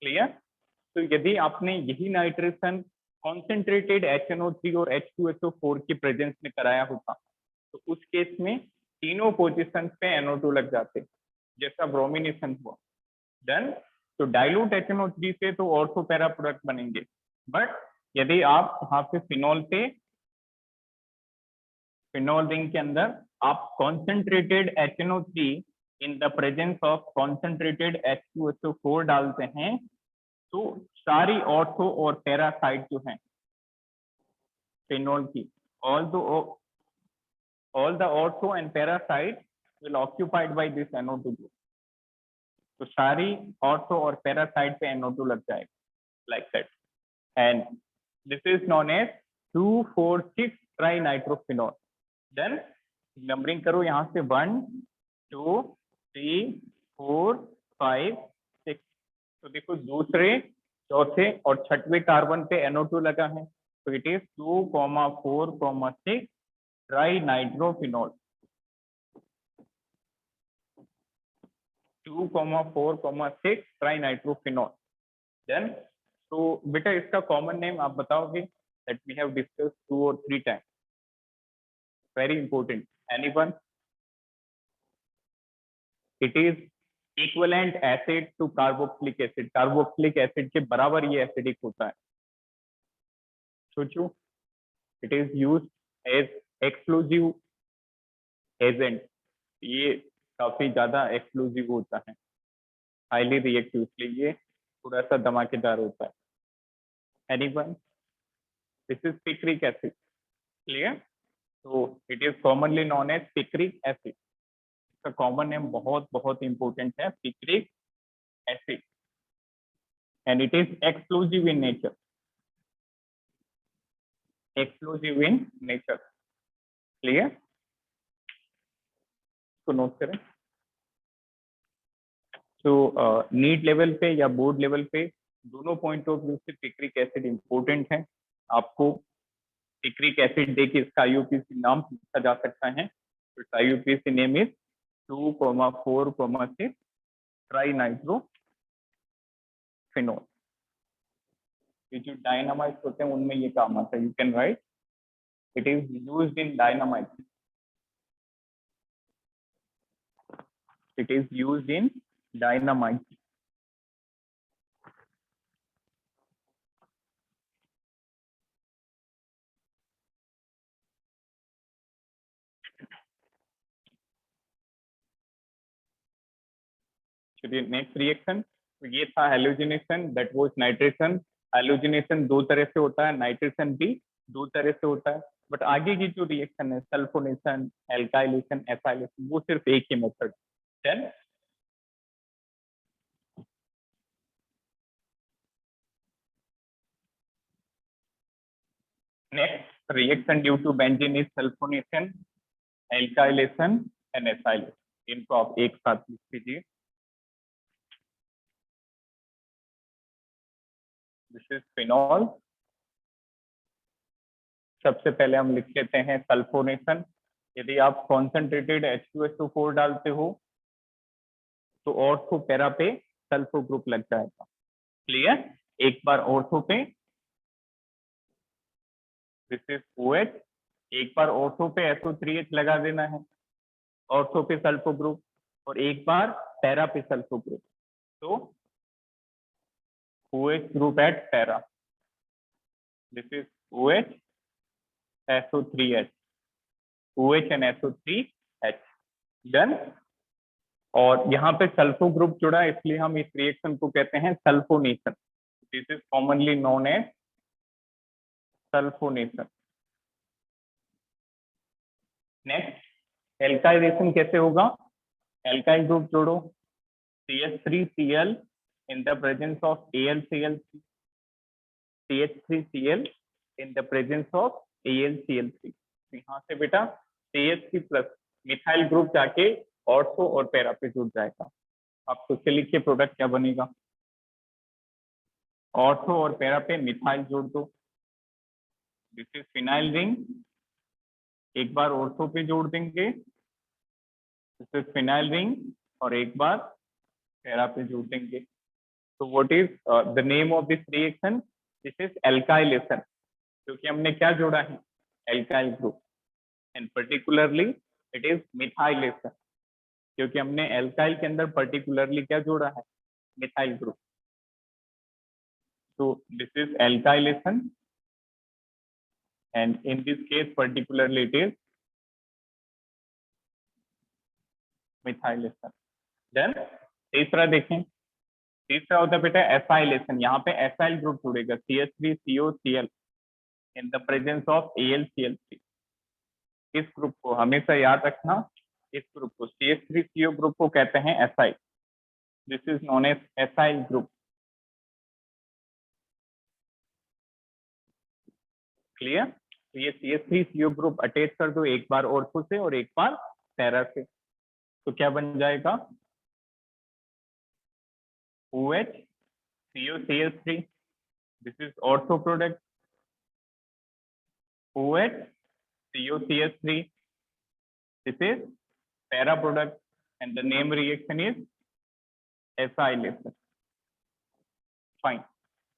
क्लियर? तो यदि आपने यही नाइट्रेशन कॉन्सेंट्रेटेड HNO3 और H2SO4 की प्रेजेंस में कराया होता तो उस केस में तीनों पोजीशन पे NO2 लग जाते, जैसा ब्रोमिनेशन हुआ। डन। तो डाइल्यूट HNO3 से तो ऑर्थो पैरा प्रोडक्ट बनेंगे, बट यदि आप यहाँ पे फिनॉल रिंग के अंदर आप concentrated HNO3 in the presence of concentrated H2SO4 डालते हैं तो सारी ऑर्थो और पैरा साइड जो है फिनॉल की, all the ortho and para side will occupied by this NO2 group. तो सारी ऑर्थो और पैरा साइड पे NO2 लग जाएगा, like that. And this is known as 2,4,6 trinitrophenol. Then numbering करो यहाँ से 1 2 3 4 5 6। तो देखो दूसरे, चौथे और छठवें कार्बन पे NO2 लगा है, तो it is 2,4,6 trinitrophenol. 2,4,6 trinitrophenol. Then तो बेटा इसका कॉमन नेम आप बताओगे, दैट वी हैव डिस्कस्ड 2 और 3 times. very important. Anyone? It is equivalent acid to carboxylic acid. Carboxylic acid के बराबर ये एसिडिक होता है. सोचो, it is used as explosive agent. ये काफी ज्यादा एक्सप्लोजिव होता है, हाईली रिएक्टिव, इसलिए ये थोड़ा सा धमाकेदार होता है. Anyone? This is picric acid. Clear? So it is commonly known as picric acid. इसका कॉमन नेम बहुत बहुत इंपॉर्टेंट है, picric acid, and it is explosive in nature. Explosive in nature. Clear? तो नोट करें. तो नीट लेवल पे या board level पे दोनों पॉइंट ऑफ व्यू से पिक्रिक एसिड इंपॉर्टेंट है. आपको पिक्रिक एसिड देके इसका आईयूपीएसी नाम पूछा जा सकता है. तो आईयूपीएसी नेम इज 2,4,6 ट्राइनाइट्रोफिनोल. ये जो डायनामाइट होते हैं उनमें ये काम आता है. You can write it is used in dynamite. It is used in dynamite. चलिए नेक्स्ट रिएक्शन. तो ये था halogenation, that was nitration. Halogenation दो तरह से होता है, नाइट्रेशन भी दो तरह से होता है. बट आगे की जो रिएक्शन है सल्फोनेशन, एल्काइलेशन, एसाइलेशन, वो सिर्फ एक ही method. Then next reaction due to benzene is sulfonation, alkylation and acylation. इनको आप एक साथ लिख लीजिए. This is phenol. सबसे पहले हम लिख लेते हैं सल्फोनेशन. यदि आप कॉन्सेंट्रेटेड H2SO4 डालते हो तो ऑर्थो पैरा पे सल्फो ग्रुप लग जाएगा. क्लियर? एक बार ऑर्थो पे, दिस इज OH. एक बार ऑर्थो पे SO3H लगा देना है, ऑर्थो पे सल्फो ग्रुप, और एक बार पैरा पे सल्फो ग्रुप. तो OH group at para, this is OH SO3H, OH and SO3H. Done. और यहाँ पे सल्फो ग्रुप जुड़ा, इसलिए हम इस रिएक्शन को कहते हैं sulphonation. This is commonly known as sulphonation. Next alkylation कैसे होगा? एल्काइल ग्रुप जोड़ो, CH3Cl in the presence of AlCl3, CH3Cl in the presence of AlCl3. यहाँ से बेटा CH3 प्लस मिथाइल ग्रुप जाके ऑर्थो और पैरा पे जुड़ जाएगा. आप खुद से लिखिए प्रोडक्ट क्या बनेगा. ऑर्थो और पैरा पे मिथाइल जोड़ दो, दिस इज फिनाइल रिंग. एक बार ऑर्थो पे जोड़ देंगे, दिस इज फिनाइल रिंग, और एक बार पैरा पे जोड़ देंगे. तो what is the name of this reaction? This is alkylation, क्योंकि हमने क्या जोड़ा है? Alkyl group. And particularly it is methylation, क्योंकि हमने एल्काइल के अंदर पर्टिकुलरली क्या जोड़ा है? Methyl group. तो this is alkylation, and in this case particularly it is methylation. Then तीसरा देखें. तीसरा होता है बेटा एसाइलेशन. यहाँ पे एसाइल ग्रुप जुड़ेगा, CH3COCl in the presence of AlCl3. इस ग्रुप को हमेशा याद रखना, इस ग्रुप को CH3CO ग्रुप को कहते हैं acyl. This is known as acyl group. Clear? तो ये CH3CO ग्रुप अटैच कर दो, एक बार ऑर्थो से और एक बार पैरा से. तो क्या बन जाएगा? OH COCl3, this is ortho product. OH COCl3, this is para product, and the name reaction is acylation. Fine.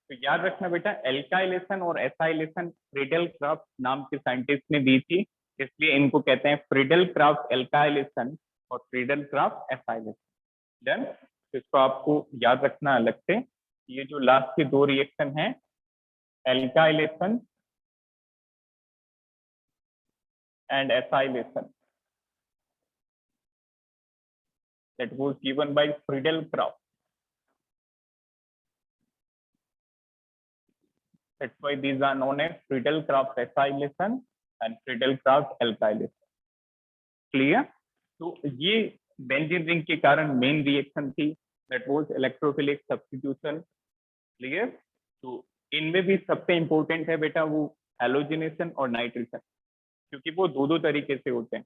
तो याद रखना बेटा, एल्काइलेशन और एसाइलेशन फ्रीडेल क्राफ्ट नाम के साइंटिस्ट ने दी थी. इसलिए इनको कहते हैं फ्रीडल क्राफ्ट एल्काइलेशन और फ्रीडल क्राफ्ट एसाइलेशन। देन इसको आपको याद रखना अलग से। ये जो लास्ट के दो रिएक्शन हैं, alkylation and acylation, that was given by Friedel-Crafts. That's why these are known as Friedel-Crafts acylation and Friedel-Crafts alkylation. Clear? तो ये बेंजीन रिंग के कारण मेन रिएक्शन थी, that was electrophilic substitution. Clear? तो इनमें भी सबसे इंपॉर्टेंट है बेटा वो हेलोजिनेशन और नाइट्रेशन, क्योंकि वो दो दो तरीके से होते हैं।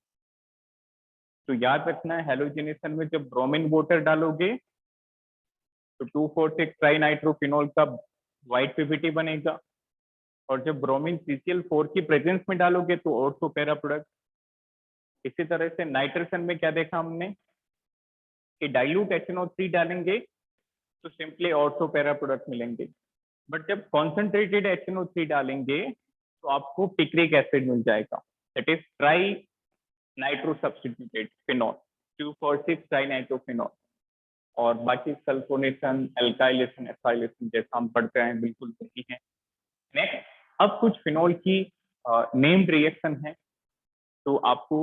तो याद रखना है, हेलोजिनेशन में जब ब्रोमीन वाटर डालोगे तो 2,4,6 ट्राइनाइट्रोफिनॉल का व्हाइट पीपीटी बनेगा, और जब ब्रोमीन CCl4 की प्रेजेंस में डालोगे तो ऑर्थो पैरा प्रोडक्ट। इसी तरह से नाइट्रेशन में क्या देखा हमने कि डाइल्यूट HNO3 डालेंगे तो सिंपली ऑर्थो पैरा प्रोडक्ट मिलेंगे, बट जब कॉन्सेंट्रेटेड HNO3 डालेंगे तो आपको पिक्रिक एसिड मिल जाएगा, that is tri nitro substituted phenol, 2,4,6 trinitrophenol. और बाकी सल्फोनेशन, एल्काइलेशन, एसाइलेशन जैसा हम पढ़ते हैं बिल्कुल सही है। नेक्स्ट, अब कुछ फिनॉल की नेम्ड रिएक्शन है, तो आपको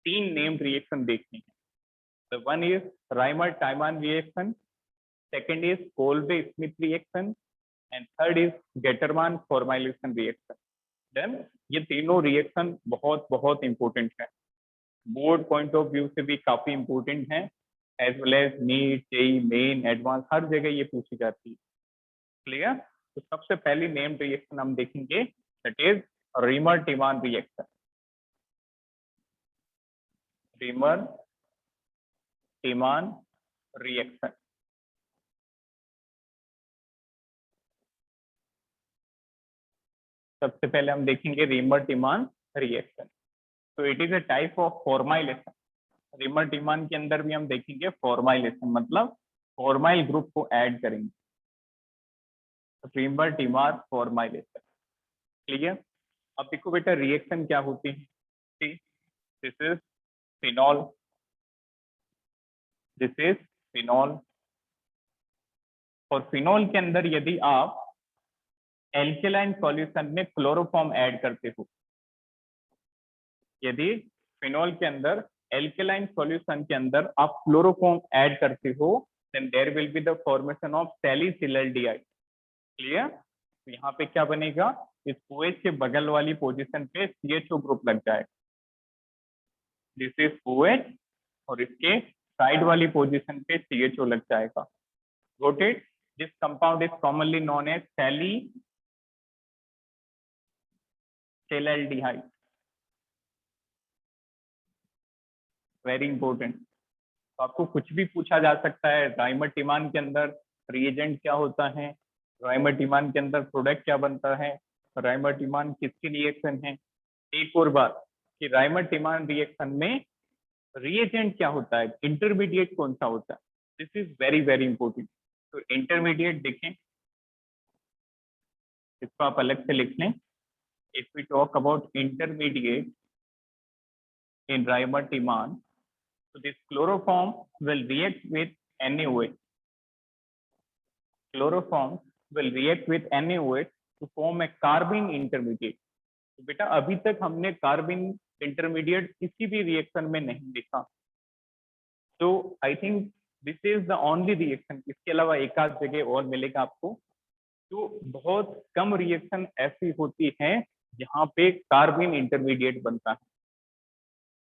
3 नेम्ड रिएक्शन देखनी है। The one is Reimer Tiemann reaction, second is Kolbe Schmitt reaction and third is Gattermann formylation reaction. Then ये तीनों रिएक्शन बहुत बहुत इंपॉर्टेंट है, बोर्ड पॉइंट ऑफ व्यू से भी काफी इंपॉर्टेंट है, as well as NEET, JEE main, advanced, हर जगह ये पूछी जाती है। क्लियर? तो सबसे पहली नेम्ड रिएक्शन हम देखेंगे, that is Reimer Tiemann reaction. Reimer Tiemann reaction, सबसे पहले हम देखेंगे रीमर-टिमान रिएक्शन। तो it is a type of formylation. Reimer Tiemann के अंदर भी हम देखेंगे फॉर्माइलेशन, मतलब फॉर्माइल ग्रुप को ऐड करेंगे, रीमर-टिमान फॉर्माइलेशन। क्लियर? अब देखो बेटा रिएक्शन क्या होती है, this is phenol, this is phenol, और फिनॉल के अंदर यदि आप एल्केलाइन सॉल्यूशन में क्लोरोफॉर्म ऐड करते हो, यदि फिनॉल के अंदर एल्केलाइन सॉल्यूशन के अंदर आप क्लोरोफॉर्म ऐड करते हो, then there will be the formation of salicylaldehyde. Clear? तो यहाँ पे क्या बनेगा, इस OH के बगल वाली पोजीशन पे CHO ग्रुप लग जाएगा, दिस इज OH, और इसके साइड वाली पोजीशन पे CHO लग जाएगा। Got it? This compound is commonly known as salicylaldehyde. Very important. तो आपको कुछ भी पूछा जा सकता है, राइमर-टिमान के अंदर रिएजेंट क्या होता है, राइमर-टिमान के अंदर प्रोडक्ट क्या बनता है, राइमर-टिमान किसकी रिएक्शन है। एक और बात कि राइमर-टिमान रिएक्शन में रिएजेंट क्या होता है, इंटरमीडिएट कौन सा होता है, this is very very important. तो इंटरमीडिएट देखें, इसको आप अलग से लिख लें। If we talk about intermediate in Reimer-Tiemann, so this chloroform will react with NaOH. Chloroform will react with NaOH to form a carbene intermediate. तो बेटा अभी तक हमने कार्बिन इंटरमीडिएट किसी भी रिएक्शन में नहीं देखा, तो I think this is the only reaction. इसके अलावा एक आध जगह और मिलेगा आपको, तो बहुत कम रिएक्शन ऐसी होती है जहाँ पे कार्बिन इंटरमीडिएट बनता है।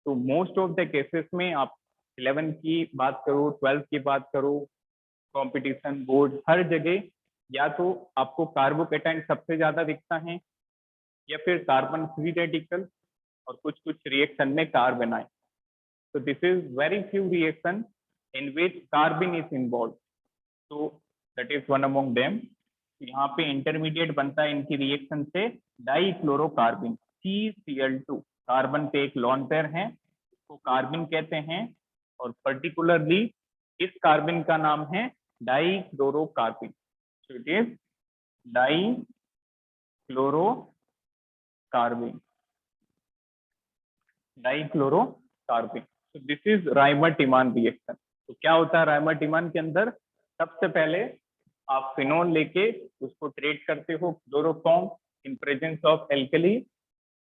तो मोस्ट ऑफ द केसेस में आप 11 की बात करो, 12 की बात करो, कंपटीशन बोर्ड, हर जगह या तो आपको कार्बोकेटाइन सबसे ज्यादा दिखता है या फिर कार्बन फ्री रेडिकल और कुछ कुछ रिएक्शन में कार्बन आए। तो this is very few reaction in which carbon is involve, तो that is one among them. यहाँ पे इंटरमीडिएट बनता है इनकी रिएक्शन से डाइक्लोरोकार्बिन, CCl2। कार्बन पे एक लॉन पेयर है, इसको कार्बिन कहते हैं, और पर्टिकुलरली इस कार्बिन का नाम है dichlorocarbene. So it is dichlorocarbene. Dichlorocarbene. तो दिस इज राइमर-टिमान रिएक्शन। तो क्या होता है राइमर-टिमान के अंदर? सबसे पहले आप फिनोल लेके उसको ट्रीट करते हो chloroform in presence of alkali,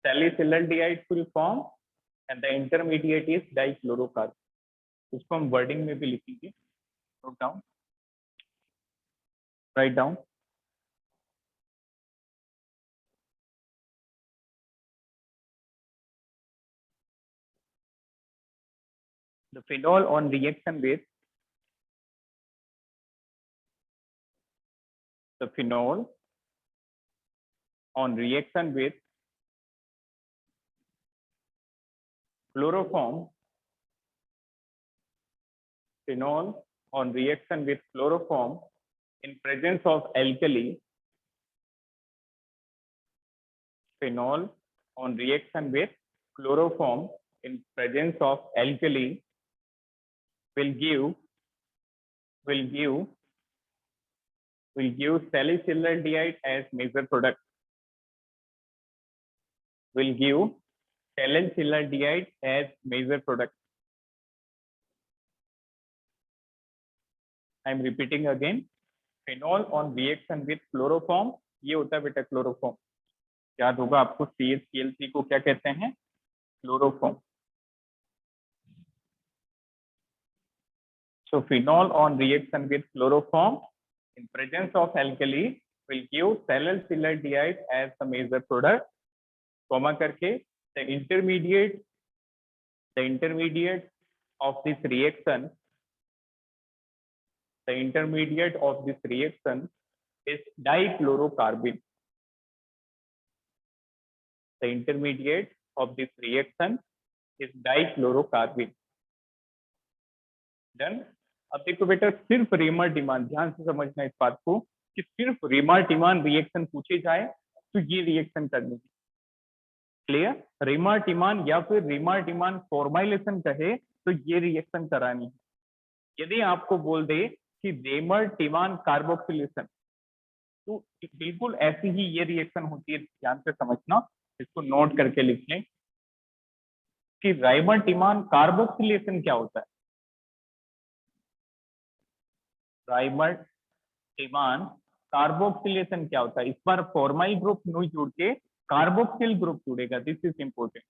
salicylaldehyde will form and the intermediate is dichlorocarbene. उसको हम वर्डिंग में भी लिखेंगे, note down, write down. The phenol on reaction with the phenol on reaction with chloroform, phenol on reaction with chloroform in presence of alkali, phenol on reaction with chloroform in presence of alkali will give salicylaldehyde as major product, will give salicylaldehyde as major product. I am repeating again, phenol on reaction with chloroform, ये होता है बेटा chloroform. याद होगा आपको CH-Cl3 को क्या कहते हैं? Chloroform. So phenol on reaction with chloroform in presence of alkali will give salicylaldehyde as the major product, comma करके the intermediate of this reaction, the intermediate of this reaction is dichlorocarbon. The intermediate of this reaction is dichlorocarbon. Done. अब देखो बेटा सिर्फ रेमर-टिमान, ध्यान से समझना इस बात को कि सिर्फ रेमर-टिमान रिएक्शन पूछे जाए तो ये रिएक्शन करनी है। क्लियर? रेमर-टिमान या फिर रेमर-टिमान फॉर्माइलेशन कहे तो ये रिएक्शन करानी है। यदि आपको बोल दे कि रेमर-टिमान कार्बोक्सिलेशन, तो बिल्कुल ऐसी ही ये रिएक्शन होती है। ध्यान से समझना, इसको नोट करके लिख लें कि रेमर-टिमान कार्बोक्सिलेशन क्या होता है। रेमर-टिमान कार्बोक्सिलेशन क्या होता है? इस बार फॉर्माइल ग्रुप नहीं जुड़ के कार्बोक्सिल ग्रुप जुड़ेगा। This is important.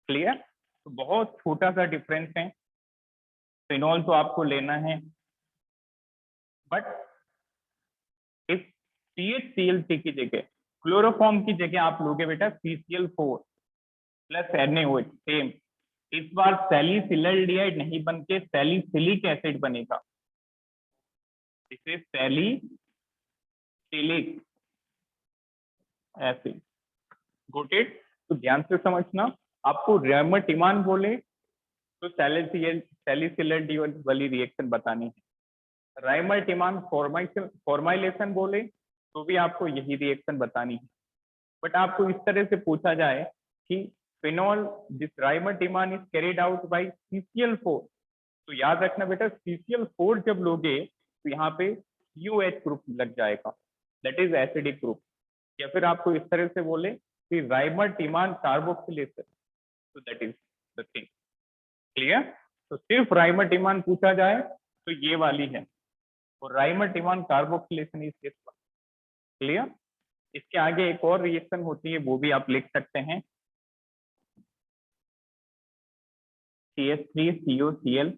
क्लियर? तो बहुत छोटा सा डिफरेंस है। फिनॉल तो आपको लेना है, बट इस CH-Cl3 की जगह, क्लोरोफॉर्म की जगह आप लोगे बेटा CCl4 प्लस NaOH, सेम। इस बार सैलिसिलल्डिहाइड नहीं बन के सैलिसिलिक एसिड बनेगा। इसे सैलिसिलिक एसिड। Got it? तो ध्यान से समझना, आपको रेमर-टिमान बोले तो सैलिसिलल्डिहाइड वाली रिएक्शन बतानी है। रेमर-टिमान फॉर्माइलेशन बोले तो भी आपको यही रिएक्शन बतानी है। बट आपको इस तरह से पूछा जाए कि phenol this Reimer Tiemann is carried out by CCl4, तो याद रखना बेटा CCl4 जब लोगे तो यहाँ पे UH ग्रुप लग जाएगा, दैट इज एसिडिक ग्रुप। या फिर आपको इस तरह से बोले कि रेमर-टिमान कार्बोक्सिलेशन, तो that is the thing. Clear? तो सिर्फ रेमर-टिमान पूछा जाए तो ये वाली है, और Reimer Tiemann carboxylation is this one. Clear? इसके आगे एक और रिएक्शन होती है, वो भी आप लिख सकते हैं, CH3COCl,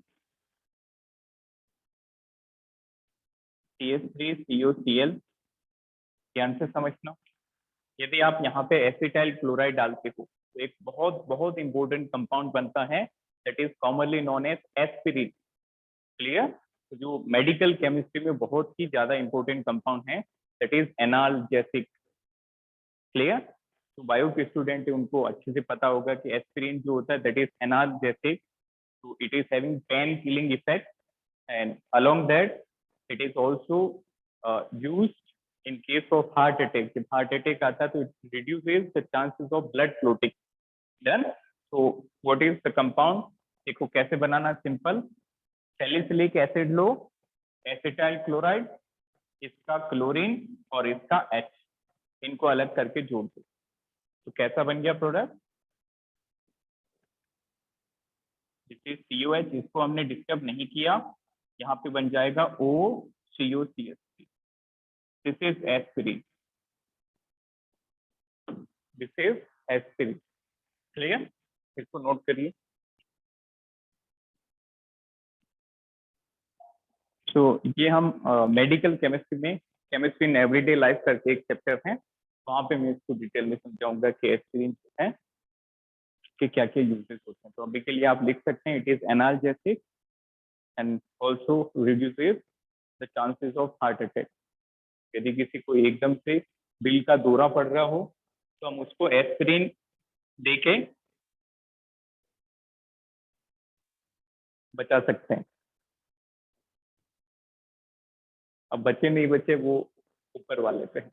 CH3COCl। ध्यान से समझना, यदि आप यहाँ पे एसिटाइल क्लोराइड डालते हो तो एक बहुत बहुत इंपॉर्टेंट कंपाउंड बनता है, that is commonly known as aspirin. Clear? तो जो मेडिकल केमिस्ट्री में बहुत ही ज्यादा इंपॉर्टेंट कंपाउंड है, दैट इज एनाल्जेसिक। क्लियर? तो बायो के स्टूडेंट है, उनको अच्छे से पता होगा कि एस्पिरिन जो होता है दैट इज एनाल्जेसिक, तो it is having pain killing effect, and along that it is also used in case of heart attack. जब heart attack आता है तो it reduces the chances of blood clotting. Done? So what is the compound? देखो कैसे बनाना, simple. Salicylic acid लो, acetyl chloride, इसका chlorine और इसका H, इनको अलग करके जोड़ दो, तो कैसा बन गया प्रोडक्ट? दिस इज COH, इसको हमने डिस्टर्ब नहीं किया, यहाँ पे बन जाएगा OCOCH3। This is aspirin, this is aspirin. Clear, इसको नोट करिए। तो ये हम मेडिकल केमिस्ट्री में केमिस्ट्री इन एवरीडे लाइफ करके एक चैप्टर है, वहाँ पे मैं इसको डिटेल में समझाऊंगा कि एस्पिरिन जो है कि क्या क्या यूजेस होते हैं। तो अभी के लिए आप लिख सकते हैं, it is analgesic and also reduces the chances of heart attack. यदि किसी को एकदम से दिल का दौरा पड़ रहा हो तो हम उसको एस्पिरिन देके बचा सकते हैं। अब बचे नहीं बचे वो ऊपर वाले पे है।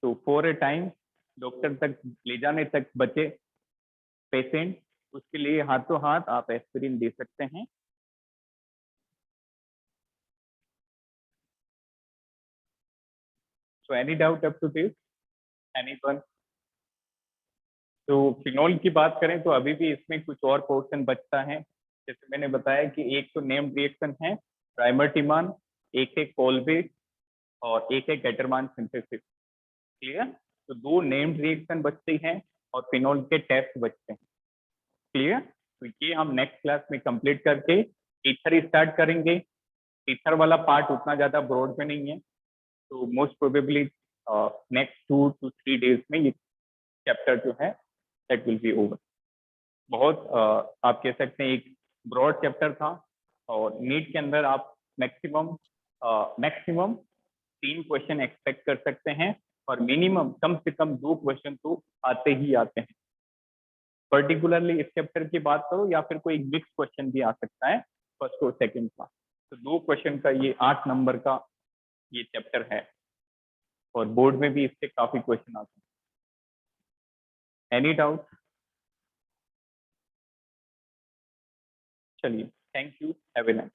तो फॉर ए टाइम डॉक्टर तक ले जाने तक बचे पेशेंट, उसके लिए हाथों हाथ आप एस्पिरिन दे सकते हैं। So any doubt up to this? Anyone? तो फिनोल की बात करें तो अभी भी इसमें कुछ और पोर्शन बचता है। जैसे मैंने बताया कि एक तो नेम्ड रिएक्शन है ट्राइमर्टिमान, एक है कोलबेक और एक है गेटरमान सिंथेसिस। क्लियर, तो दो नेम्ड रिएक्शन बचती हैं और फिनोल के टेस्ट बचते हैं। क्लियर, तो ये हम नेक्स्ट क्लास में कंप्लीट करके ईथर स्टार्ट करेंगे। ईथर वाला पार्ट उतना ज्यादा ब्रॉड में नहीं है, तो most probably next 2 to 3 days में ये चैप्टर जो है दैट विल बी ओवर। बहुत आप कह सकते हैं एक ब्रॉड चैप्टर था, और नीट के अंदर आप मैक्सिमम 3 क्वेश्चन एक्सपेक्ट कर सकते हैं, और मिनिमम कम से कम 2 क्वेश्चन तो आते ही आते हैं। पर्टिकुलरली इस चैप्टर की बात करो या फिर कोई मिक्स क्वेश्चन भी आ सकता है फर्स्ट और सेकंड का, तो 2 क्वेश्चन का ये 8 नंबर का ये चैप्टर है, और बोर्ड में भी इससे काफी क्वेश्चन आते हैं। Any doubt? चलिए, thank you, have a nice.